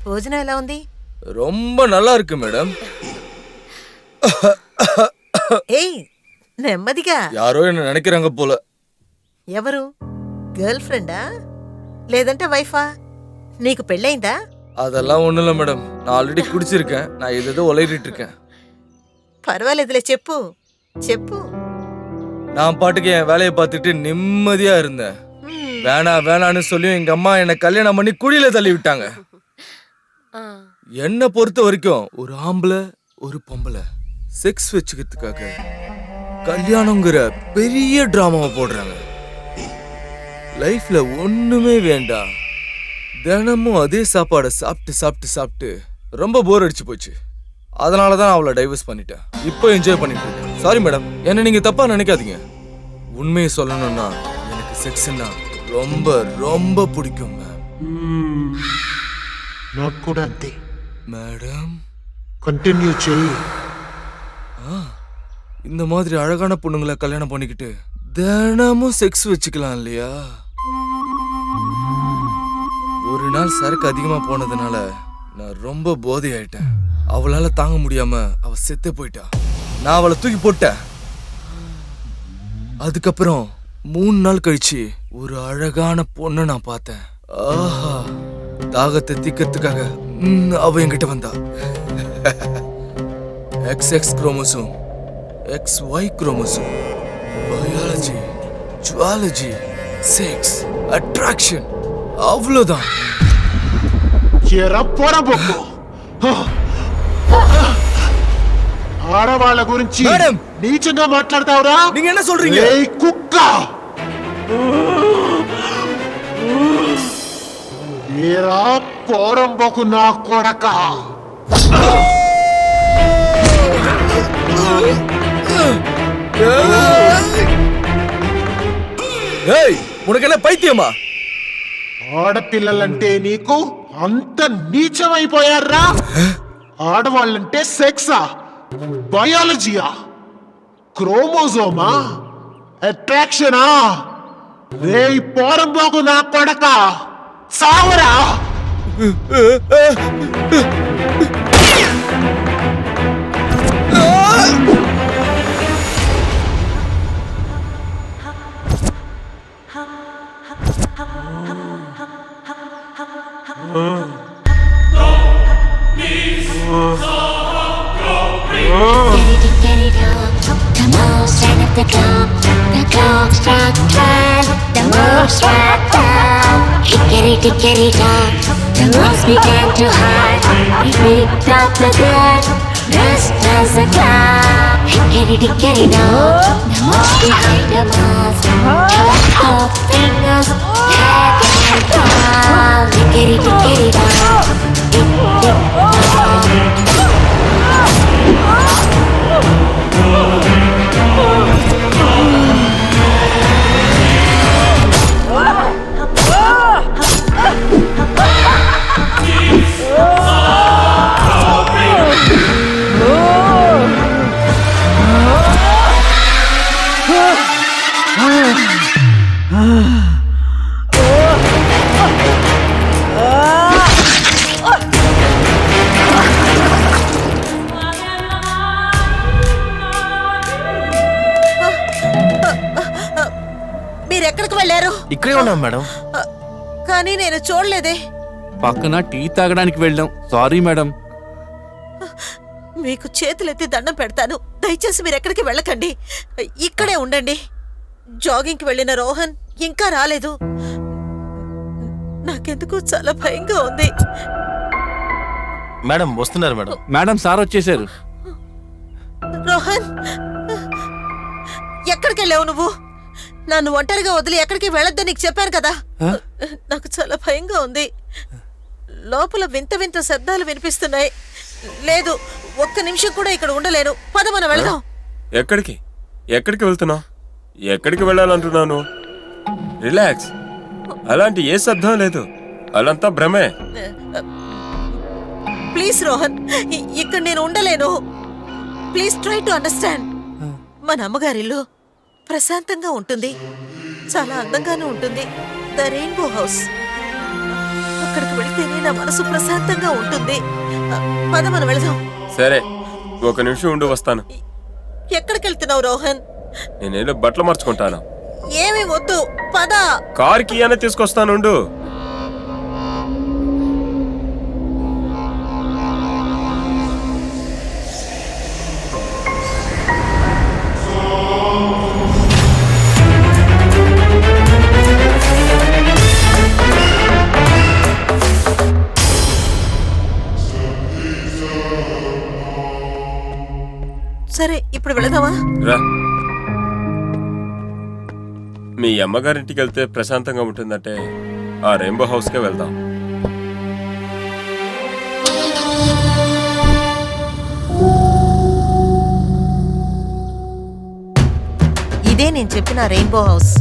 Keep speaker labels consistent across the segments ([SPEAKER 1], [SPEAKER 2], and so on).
[SPEAKER 1] భోజనం ఎలా ఉంది?
[SPEAKER 2] ரொம்ப நல்லா இருக்கு மேடம்.
[SPEAKER 1] ఏయ్ నెమ్మదిగా.
[SPEAKER 2] யாரோ என்ன நினைக்கிறாங்க போல.
[SPEAKER 1] ఎవరు? గర్ల్ ఫ్రెండా లేదంటే వైఫా? నీకు పెళ్ళైందా?
[SPEAKER 2] அதெல்லாம் ஒண்ணும் இல்ல மேடம். நான் ஆல்ரெடி குடிச்சிருக்கேன். நான் ஏதோ உளறிட்டு இருக்கேன்.
[SPEAKER 1] పర్వాలేదులే, చెప్పు చెప్పు.
[SPEAKER 2] நான் பாட்டுக்கு என் வேலையை பார்த்துட்டு நிம்மதியா இருந்தேன். வேணான்னு சொல்லி எங்க அம்மா என்னை கல்யாணம் பண்ணி குழியில தள்ளி விட்டாங்க. என்னை பொறுத்த வரைக்கும் ஒரு ஆம்பளை ஒரு பொம்பளை செக்ஸ் வச்சுக்கிறதுக்காக கல்யாணங்கிற பெரிய டிராமாவை போடுறாங்க. லைஃப்ல ஒண்ணுமே வேண்டாம். தினமும் அதே சாப்பாடை சாப்பிட்டு சாப்பிட்டு சாப்பிட்டு ரொம்ப போர் அடிச்சு போச்சு. அதனாலதான் அவளை டைவர்ஸ் பண்ணிட்டேன். இப்போ என்ஜாய் பண்ணிட்டு இருக்கேன். சாரி மேடம், என்ன நீங்க தப்பா நினைக்காதீங்க. உண்மையை சொல்லணும்னா எனக்கு செக்ஸ்னா ரொம்ப ரொம்ப பிடிக்கும்
[SPEAKER 3] నాకు కూడా అంతే
[SPEAKER 2] மேடம்.
[SPEAKER 3] కంటిన్యూ చెయ్యి.
[SPEAKER 2] இந்த மாதிரி அழகான பொண்ணுங்களை கல்யாணம் பண்ணிக்கிட்டு தினமும் செக்ஸ் வச்சுக்கலாம் இல்லையா? ஒரு நாள் சரக்கு அதிகமா போனதுனால நான் ரொம்ப போதை ஆயிட்டேன். அவளால தாங்க முடியாம அவ செத்து போயிட்டா. நான் அவளை தூக்கி போட்டேன். அதுக்கப்புறம் 3 நாள் கழிச்சு ஒரு அழகான பொண்ணை நான் பார்த்தேன். ஆஹா, தாகத்தை தீக்கிறதுக்காக அவ என்கிட்ட வந்தா. XX chromosome, XY chromosome, biology, zoology, sex, attraction, அவ்வளவுதான்.
[SPEAKER 3] ఆడవాళ్ళ గురించి నీచంగా మాట్లాడతావురా?
[SPEAKER 2] நீங்க என்ன சொல்றீங்க?
[SPEAKER 3] కుక్క ఏరా పోరంబోకు నా కొడక.
[SPEAKER 2] உனக்கு என்ன பைத்தியமா?
[SPEAKER 3] ఆడపిల్లలంటే నీకు అంత నీచమైపోయారా? ఆడవాళ్ళంటే సెక్సా, బయాలజీయా, క్రోమోజోమా, అట్రాక్షనా? రే పోరంబోకు నా కొడక, చావరా!
[SPEAKER 4] Get it up, the most stand at the clock struck 12, the most struck down. Get it up, the most began to hide. He picked up the dead, dressed as a clown. Get it up, the most behind the mask. Cut off fingers, head and down. Get it up,
[SPEAKER 1] మీరెక్కడికి వెళ్ళారు?
[SPEAKER 5] ఇక్కడే ఉన్నాం madam.
[SPEAKER 1] కానీ నేను చూడలేదే.
[SPEAKER 5] పక్కన tea తాగడానికి వెళ్ళాం. Sorry madam.
[SPEAKER 1] మీకు చేతులెత్తి దండం పెడతాను, దయచేసి మీరు ఎక్కడికి వెళ్ళకండి, ఇక్కడే ఉండండి. జాగింగ్కి వెళ్ళిన రోహన్ ఇంకా రాలేదు. నాకెందుకు చాలా భయంగా ఉంది.
[SPEAKER 5] మేడం వస్తున్నారు మేడం. మేడం సార్ వచ్చేసారు.
[SPEAKER 1] రోహన్, ఎక్కడికి వెళ్ళావు నువ్వు? నన్ను ఒంటరిగా వదిలి ఎక్కడికి వెళ్ళొద్దని నీకు చెప్పాను కదా. నాకు చాలా భయంగా ఉంది. లోపల వింత వింత శబ్దాలు వినిపిస్తున్నాయి. లేదు, ఒక్క నిమిషం కూడా ఇక్కడ ఉండలేను. పద మనం వెళ్దాం.
[SPEAKER 6] ఎక్కడికి ఎక్కడికి వెళ్తున్నావు? ఎక్కడికి వెళ్ళాలంటున్నాను? రిలాక్స్. అలాంటి ఏ శబ్దం లేదు. అలంతా భ్రమే.
[SPEAKER 1] ప్లీజ్ రోహన్, ఇక్కడ నేను ఉండలేను. Please try to understand. మన అమ్మగారిల్లు ప్రశాంతంగా ఉంటుంది, చాలా అందంగానూ ఉంటుంది. The rainbow house. అక్కడ అక్కడికి వెళ్తేనే నా మనసు ప్రశాంతంగా ఉంటుంది. పద మనం వెళదాం.
[SPEAKER 6] సరే, ఒక నిమిషం ఉండి వస్తాను.
[SPEAKER 1] ఎక్కడికి వెళ్తున్నావు రోహన్?
[SPEAKER 6] నేనేదో బట్టలు మార్చుకుంటాను.
[SPEAKER 1] ఏమీ వద్దు, పద.
[SPEAKER 6] కార్కి అనే తీసుకొస్తానుండు.
[SPEAKER 1] సరే, ఇప్పుడు వెళదామా?
[SPEAKER 6] రా. మీ అమ్మగారింటికి వెళ్తే ప్రశాంతంగా ఉంటుందంటే ఆ రెయిన్బో హౌస్కే వెళ్దాం.
[SPEAKER 1] ఇదే నేను చెప్పిన rainbow house.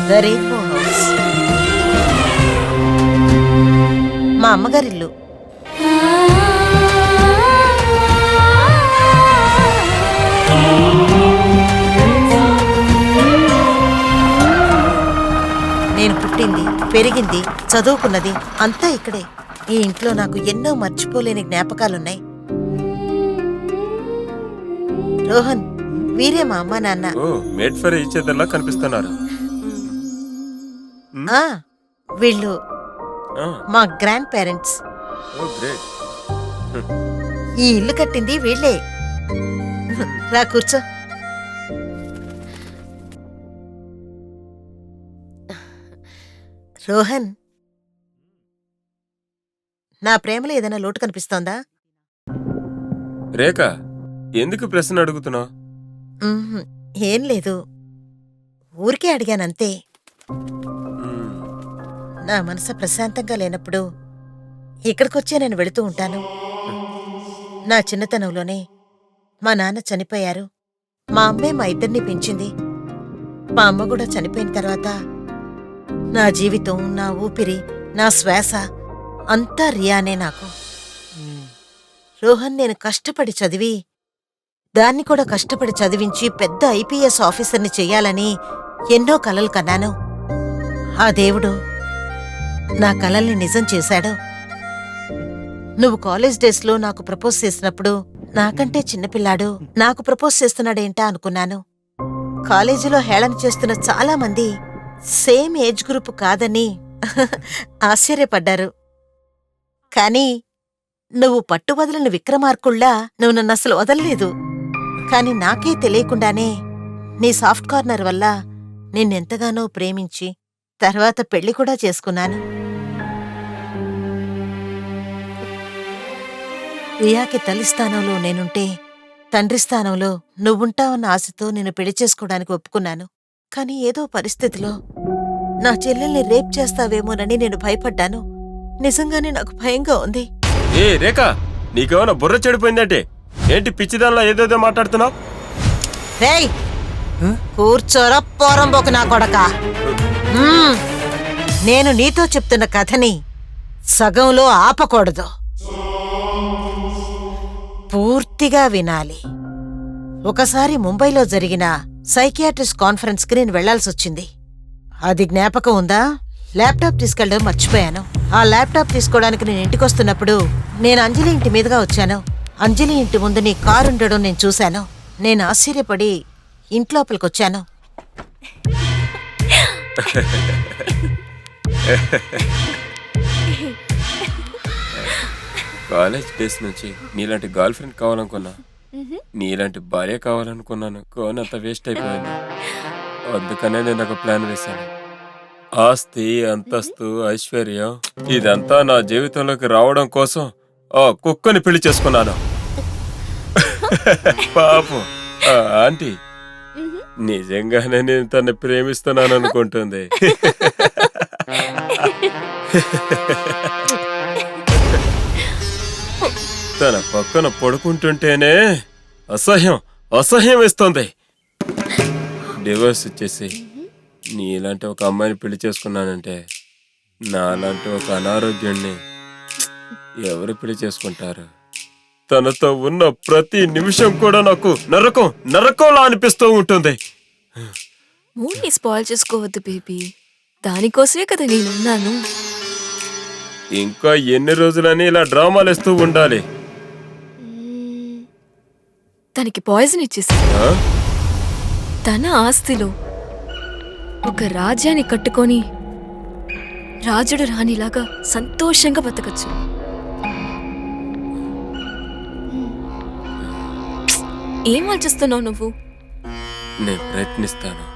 [SPEAKER 1] The rainbow house మా అమ్మగారిల్లు. నేను పుట్టింది, పెరిగింది, చదువుకున్నది అంతా ఇక్కడే. ఈ ఇంట్లో నాకు ఎన్నో మర్చిపోలేని జ్ఞాపకాలున్నాయి. రోహన్, వీరే మా అమ్మా నాన్న.
[SPEAKER 6] ఓ, మేడ్ ఫర్ ఈచ్ అదర్లా కనిపిస్తున్నారు.
[SPEAKER 1] ఆ, వీళ్ళు
[SPEAKER 6] ఆ,
[SPEAKER 1] మా గ్రాండ్ పేరెంట్స్.
[SPEAKER 6] ఓ గ్రేట్.
[SPEAKER 1] ఈ ఇల్లు కట్టింది వీళ్ళే. రా కూర్చో. రోహన్, నా ప్రేమలో ఏదైనా లోటు కనిపిస్తోందా?
[SPEAKER 6] రేఖ, ఎందుకు ప్రశ్న అడుగుతున్నావు?
[SPEAKER 1] ఉహుం, ఏం లేదు, ఊరికే అడిగానంతే. నా మనసు ప్రశాంతంగా లేనప్పుడు ఇక్కడికొచ్చే నేను వెళుతూ ఉంటాను. నా చిన్నతనంలోనే మా నాన్న చనిపోయారు. మా అమ్మే మా ఇద్దరిని పెంచింది. మా అమ్మ కూడా చనిపోయిన తర్వాత నా జీవితం, నా ఊపిరి, నా శ్వాస అంతా రియానే నాకు. రోహన్, నేను కష్టపడి చదివి దాన్ని కూడా కష్టపడి చదివించి పెద్ద ఐపీఎస్ ఆఫీసర్ని చెయ్యాలని ఎన్నో కలలు కన్నాను. ఆ దేవుడు నా కలల్ని నిజం చేశాడు. నువ్వు కాలేజ్ డేస్లో నాకు ప్రపోజ్ చేసినప్పుడు నాకంటే చిన్నపిల్లాడు నాకు ప్రపోజ్ చేస్తున్నాడేంటా అనుకున్నాను. కాలేజీలో హేళన చేస్తున్న చాలా మంది సేమ్ ఏజ్ గ్రూప్ కాదని ఆశ్చర్యపడ్డారు. కాని నువ్వు పట్టువదలని విక్రమార్కుళ్ళా నువ్వు నన్నసలు వదలలేదు. కాని నాకే తెలియకుండానే నీ సాఫ్ట్ కార్నర్ వల్ల నిన్నెంతగానో ప్రేమించి తర్వాత పెళ్లి కూడా చేసుకున్నాను. రియాకి తల్లి స్థానంలో నేనుంటే తండ్రి స్థానంలో నువ్వుంటావన్న ఆశతో నేను పెళ్లి చేసుకోవడానికి ఒప్పుకున్నాను. కాని ఏదో పరిస్థితిలో నా చెల్లెల్ని రేప్ చేస్తావేమోనని నేను భయపడ్డాను. నిజంగానే నాకు భయంగా ఉంది.
[SPEAKER 6] ఏ రేఖ, నీకేమైనా బుర్ర చెడిపోయిందంటే ఏంటి పిచ్చిదానిలా ఏదేదో మాట్లాడుతున్నావు?
[SPEAKER 1] రేయ్, కూర్చోరా పోరంబోకు నా కొడక. నేను నీతో చెప్తున్న కథని సగంలో ఆపకూడదు, పూర్తిగా వినాలి. ఒకసారి ముంబైలో జరిగిన సైకియాట్రిస్ట్ కాన్ఫరెన్స్కి నేను వెళ్లాల్సొచ్చింది. అది జ్ఞాపకం ఉందా? ల్యాప్టాప్ తీసుకెళ్ళడం మర్చిపోయాను. ఆ ల్యాప్టాప్ తీసుకోవడానికి నేను ఇంటికొస్తున్నప్పుడు నేను అంజలి ఇంటి మీదుగా వచ్చాను. అంజలి ఇంటి ముందు నీ కారుండడం నేను చూశాను. నేను ఆశ్చర్యపడి ఇంట్లోపలికొచ్చాను.
[SPEAKER 6] కాలేజ్ డేస్ నుంచి నీలాంటి గర్ల్ ఫ్రెండ్ కావాలనుకున్నా, నీలాంటి భార్య కావాలనుకున్నాను. కోనంత వేస్ట్ అయిపోయింది. అందుకనే నేను ఒక ప్లాన్ వేశాను. ఆస్తి, అంతస్తు, ఐశ్వర్యం ఇదంతా నా జీవితంలోకి రావడం కోసం ఆ కుక్కని పెళ్లి చేసుకున్నాను. పాపం ఆ ఆంటీ నిజంగానే నేను తన్ని ప్రేమిస్తున్నాను అనుకుంటుంది. తన పక్కన పడుకుంటుంటేనే అసహ్యం వేస్తోంది. డివోర్స్ ఇచ్చేసి నీలాంటి ఒక అమ్మాయిని పెళ్లి చేసుకున్నానంటే నాలాంటి ఒక అనారోగ్యాన్ని ఎవరు పెళ్లి చేసుకుంటారు? తనతో ఉన్న ప్రతి నిమిషం కూడా నాకు నరకంలా అనిపిస్తూ ఉంటుంది.
[SPEAKER 7] మూడ్ని స్పాయిల్ చేసుకోవద్దు బేబీ, దానికోసమే కదా నేనున్నాను.
[SPEAKER 6] ఇంకా ఎన్ని రోజులని ఇలా డ్రామాలు వేస్తూ ఉండాలి?
[SPEAKER 7] తనకి పాయిజన్ ఇచ్చేసి
[SPEAKER 6] ఆ?
[SPEAKER 7] తన ఆస్తిలో ఒక రాజ్యాన్ని కట్టుకొని రాజుడు రాణిలాగా సంతోషంగా బతకచ్చు. ఏం ఆలోచిస్తున్నావు నువ్వు?
[SPEAKER 6] నేను ప్రయత్నిస్తాను.